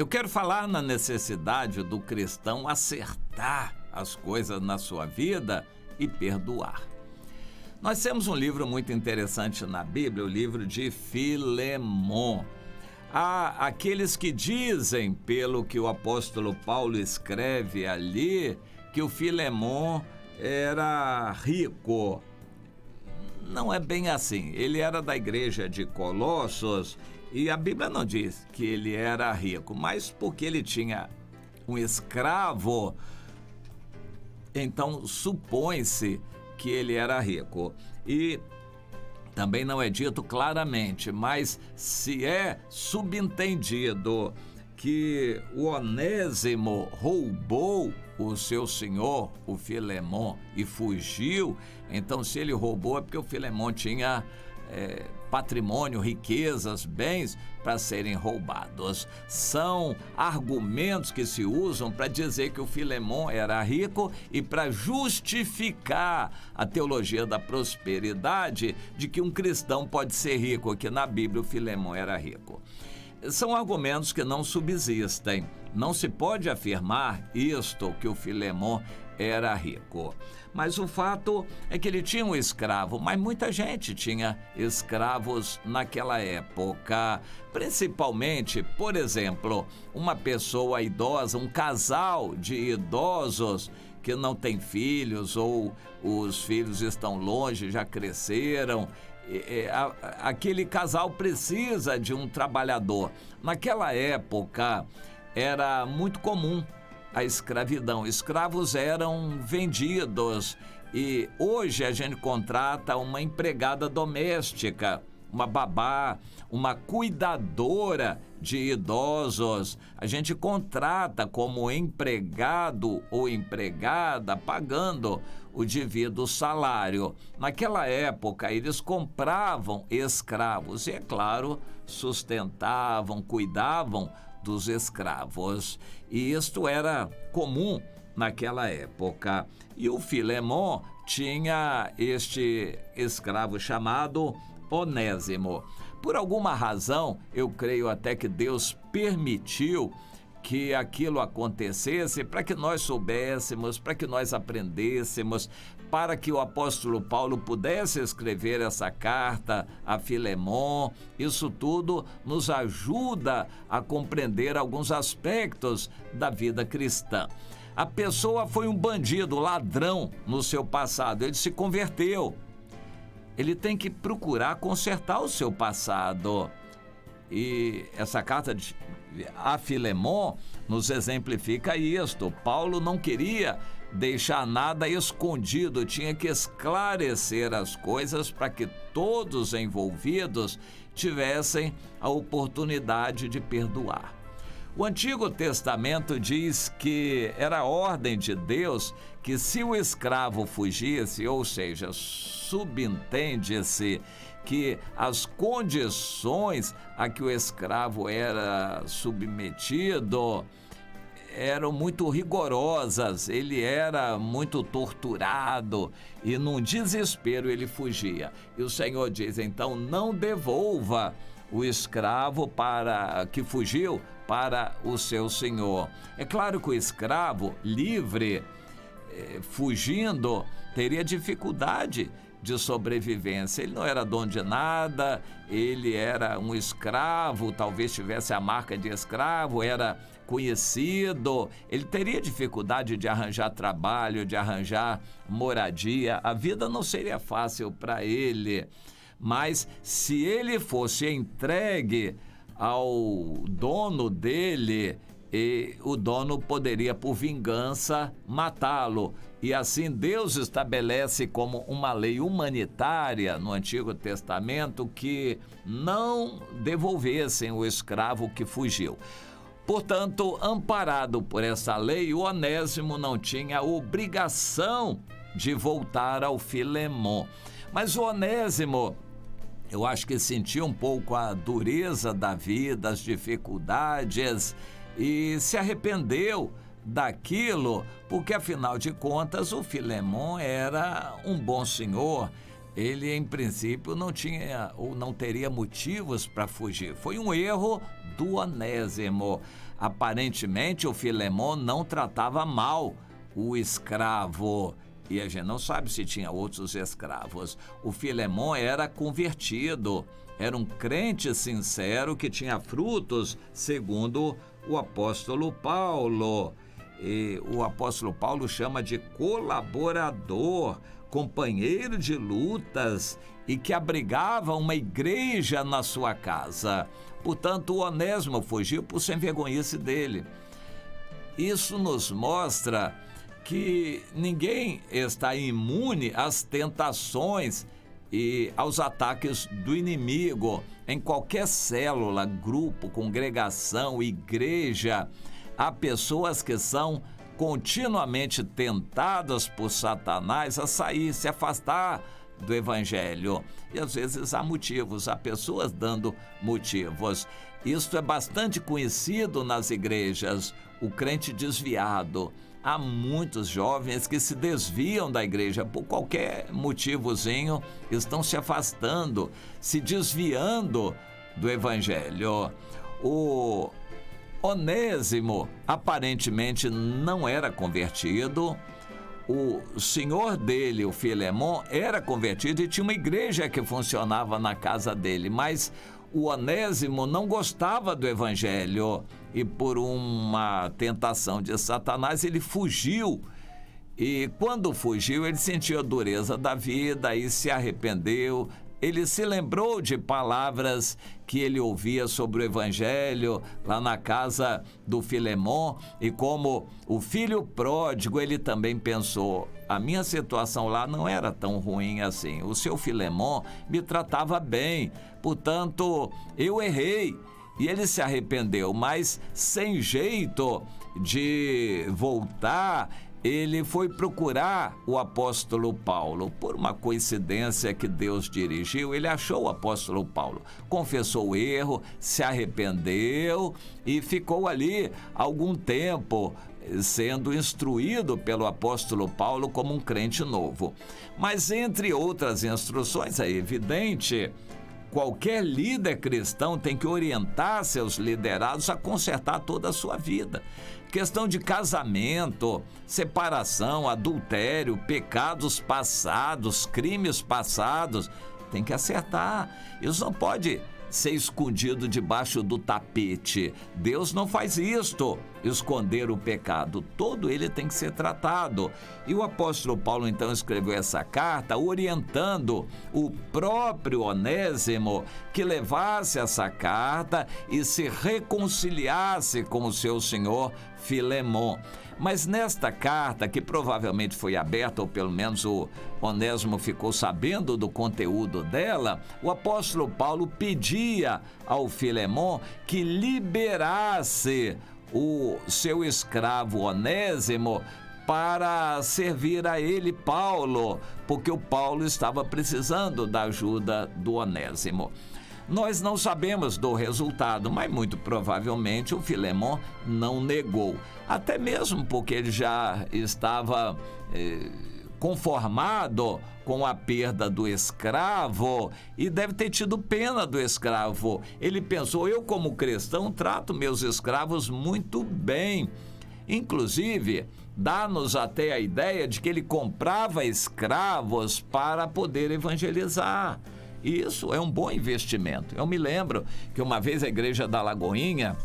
Eu quero falar na necessidade do cristão acertar as coisas na sua vida e perdoar. Nós temos um livro muito interessante na Bíblia, o livro de Filemon. Há aqueles que dizem, pelo que o apóstolo Paulo escreve ali, que o Filemon era rico. Não é bem assim. Ele era da igreja de Colossos e a Bíblia não diz que ele era rico, mas porque ele tinha um escravo, então supõe-se que ele era rico. E também não é dito claramente, mas se é subentendido que o Onésimo roubou o seu senhor, o Filemon, e fugiu, então se ele roubou é porque o Filemon tinha patrimônio, riquezas, bens para serem roubados. São argumentos que se usam para dizer que o Filemon era rico e para justificar a teologia da prosperidade de que um cristão pode ser rico, que na Bíblia o Filemon era rico. São argumentos que não subsistem. Não se pode afirmar isto, que o Filemon era rico. Mas o fato é que ele tinha um escravo, mas muita gente tinha escravos naquela época. Principalmente, por exemplo, uma pessoa idosa, um casal de idosos que não tem filhos ou os filhos estão longe, já cresceram. Aquele casal precisa de um trabalhador. Naquela época era muito comum a escravidão. Escravos eram vendidos e hoje a gente contrata uma empregada doméstica, uma babá, uma cuidadora de idosos. A gente contrata como empregado ou empregada, pagando o devido salário. Naquela época, eles compravam escravos e, é claro, sustentavam, cuidavam dos escravos. E isto era comum naquela época. E o Filemon tinha este escravo chamado Onésimo. Por alguma razão, eu creio até que Deus permitiu que aquilo acontecesse para que nós soubéssemos, para que nós aprendêssemos, para que o apóstolo Paulo pudesse escrever essa carta a Filemon. Isso tudo nos ajuda a compreender alguns aspectos da vida cristã. A pessoa foi um bandido, ladrão no seu passado, ele se converteu. Ele tem que procurar consertar o seu passado. E essa carta a Filemon nos exemplifica isto. Paulo não queria deixar nada escondido, tinha que esclarecer as coisas para que todos os envolvidos tivessem a oportunidade de perdoar. O Antigo Testamento diz que era a ordem de Deus que se o escravo fugisse, ou seja, subentende-se que as condições a que o escravo era submetido eram muito rigorosas, ele era muito torturado e num desespero ele fugia. E o Senhor diz, então, não devolva o escravo que fugiu para o seu senhor. É claro que o escravo livre, fugindo, teria dificuldade de sobrevivência. Ele não era dono de nada, ele era um escravo, talvez tivesse a marca de escravo, era conhecido, ele teria dificuldade de arranjar trabalho, de arranjar moradia, a vida não seria fácil para ele. Mas se ele fosse entregue ao dono dele, o dono poderia, por vingança, matá-lo. E assim Deus estabelece como uma lei humanitária no Antigo Testamento que não devolvessem o escravo que fugiu. Portanto, amparado por essa lei, o Onésimo não tinha a obrigação de voltar ao Filemon. Mas o Onésimo, eu acho que sentiu um pouco a dureza da vida, as dificuldades, e se arrependeu daquilo, porque afinal de contas o Filemon era um bom senhor, ele em princípio não tinha ou não teria motivos para fugir. Foi um erro do Onésimo. Aparentemente o Filemon não tratava mal o escravo. E a gente não sabe se tinha outros escravos. O Filemon era convertido, era um crente sincero que tinha frutos, segundo o apóstolo Paulo. E o apóstolo Paulo chama de colaborador, companheiro de lutas e que abrigava uma igreja na sua casa. Portanto, o Onésimo fugiu por sem-vergonhice dele. Isso nos mostra que ninguém está imune às tentações e aos ataques do inimigo. Em qualquer célula, grupo, congregação, igreja, há pessoas que são continuamente tentadas por Satanás a sair, se afastar do evangelho. E às vezes há motivos, há pessoas dando motivos. Isto é bastante conhecido nas igrejas, o crente desviado. Há muitos jovens que se desviam da igreja por qualquer motivozinho, estão se afastando, se desviando do evangelho. O Onésimo aparentemente não era convertido. O senhor dele, o Filemon, era convertido e tinha uma igreja que funcionava na casa dele, mas o Onésimo não gostava do evangelho e por uma tentação de Satanás ele fugiu. E quando fugiu ele sentiu a dureza da vida e se arrependeu. Ele se lembrou de palavras que ele ouvia sobre o evangelho lá na casa do Filemon, e como o filho pródigo, ele também pensou: a minha situação lá não era tão ruim assim, o seu Filemon me tratava bem, portanto eu errei. E ele se arrependeu, mas sem jeito de voltar, ele foi procurar o apóstolo Paulo. Por uma coincidência que Deus dirigiu, ele achou o apóstolo Paulo, confessou o erro, se arrependeu e ficou ali algum tempo sendo instruído pelo apóstolo Paulo como um crente novo. Mas entre outras instruções, é evidente, qualquer líder cristão tem que orientar seus liderados a consertar toda a sua vida. Questão de casamento, separação, adultério, pecados passados, crimes passados, tem que acertar. Isso não pode ser escondido debaixo do tapete. Deus não faz isto, esconder o pecado. Todo ele tem que ser tratado. E o apóstolo Paulo então escreveu essa carta orientando o próprio Onésimo que levasse essa carta e se reconciliasse com o seu senhor Filemon. Mas nesta carta, que provavelmente foi aberta, ou pelo menos o Onésimo ficou sabendo do conteúdo dela, o apóstolo Paulo pedia ao Filemon que liberasse o seu escravo Onésimo para servir a ele, Paulo, porque o Paulo estava precisando da ajuda do Onésimo. Nós não sabemos do resultado, mas muito provavelmente o Filemon não negou. Até mesmo porque ele já estava conformado com a perda do escravo e deve ter tido pena do escravo. Ele pensou: eu como cristão trato meus escravos muito bem. Inclusive, dá-nos até a ideia de que ele comprava escravos para poder evangelizar. E isso é um bom investimento. Eu me lembro que uma vez a igreja da Lagoinha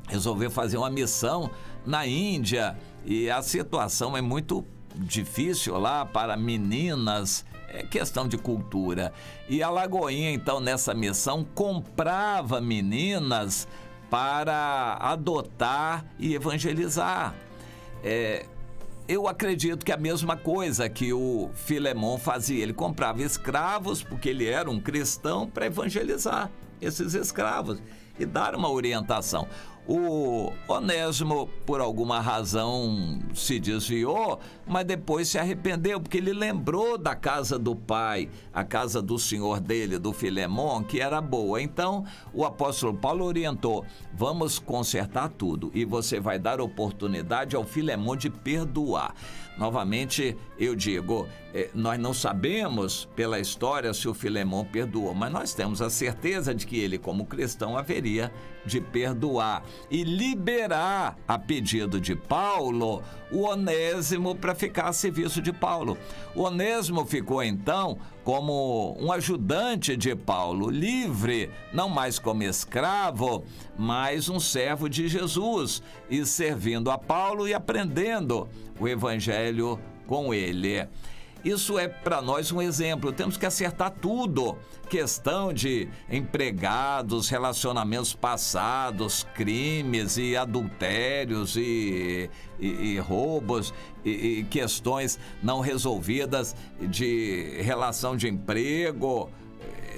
resolveu fazer uma missão na Índia e a situação é muito difícil lá para meninas, é questão de cultura. E a Lagoinha, então, nessa missão, comprava meninas para adotar e evangelizar. Eu acredito que a mesma coisa que o Filemon fazia. Ele comprava escravos, porque ele era um cristão, para evangelizar esses escravos e dar uma orientação. O Onésimo, por alguma razão, se desviou, mas depois se arrependeu, porque ele lembrou da casa do pai, a casa do senhor dele, do Filemon, que era boa. Então, o apóstolo Paulo orientou: vamos consertar tudo e você vai dar oportunidade ao Filemon de perdoar. Novamente, eu digo, nós não sabemos pela história se o Filemão perdoou, mas nós temos a certeza de que ele, como cristão, haveria de perdoar e liberar, a pedido de Paulo, o Onésimo para ficar a serviço de Paulo. O Onésimo ficou então como um ajudante de Paulo, livre, não mais como escravo, mas um servo de Jesus, e servindo a Paulo e aprendendo o evangelho com ele. Isso é para nós um exemplo, temos que acertar tudo, questão de empregados, relacionamentos passados, crimes e adultérios e roubos e questões não resolvidas de relação de emprego.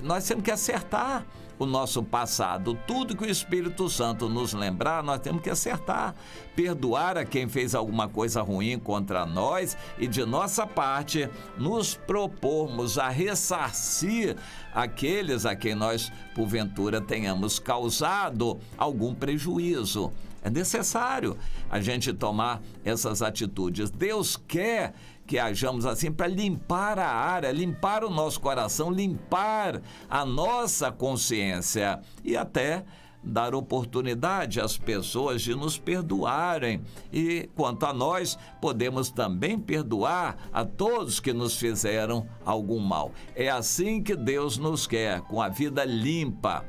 Nós temos que acertar o nosso passado. Tudo que o Espírito Santo nos lembrar, nós temos que acertar. Perdoar a quem fez alguma coisa ruim contra nós e, de nossa parte, nos propormos a ressarcir aqueles a quem nós, porventura, tenhamos causado algum prejuízo. É necessário a gente tomar essas atitudes. Deus quer que hajamos assim para limpar a área, limpar o nosso coração, limpar a nossa consciência e até dar oportunidade às pessoas de nos perdoarem. E quanto a nós, podemos também perdoar a todos que nos fizeram algum mal. É assim que Deus nos quer, com a vida limpa.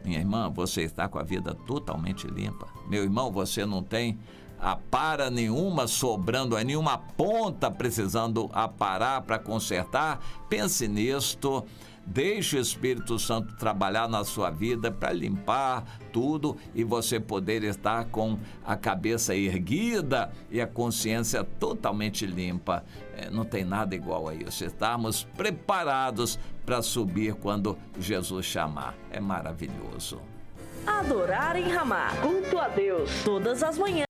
Minha irmã, você está com a vida totalmente limpa. Meu irmão, você não tem apara nenhuma sobrando, nenhuma ponta precisando aparar para consertar. Pense nisto, deixe o Espírito Santo trabalhar na sua vida para limpar tudo e você poder estar com a cabeça erguida e a consciência totalmente limpa. Não tem nada igual a isso, estarmos preparados para subir quando Jesus chamar. É maravilhoso. Adorar em Ramá, culto a Deus, todas as manhãs.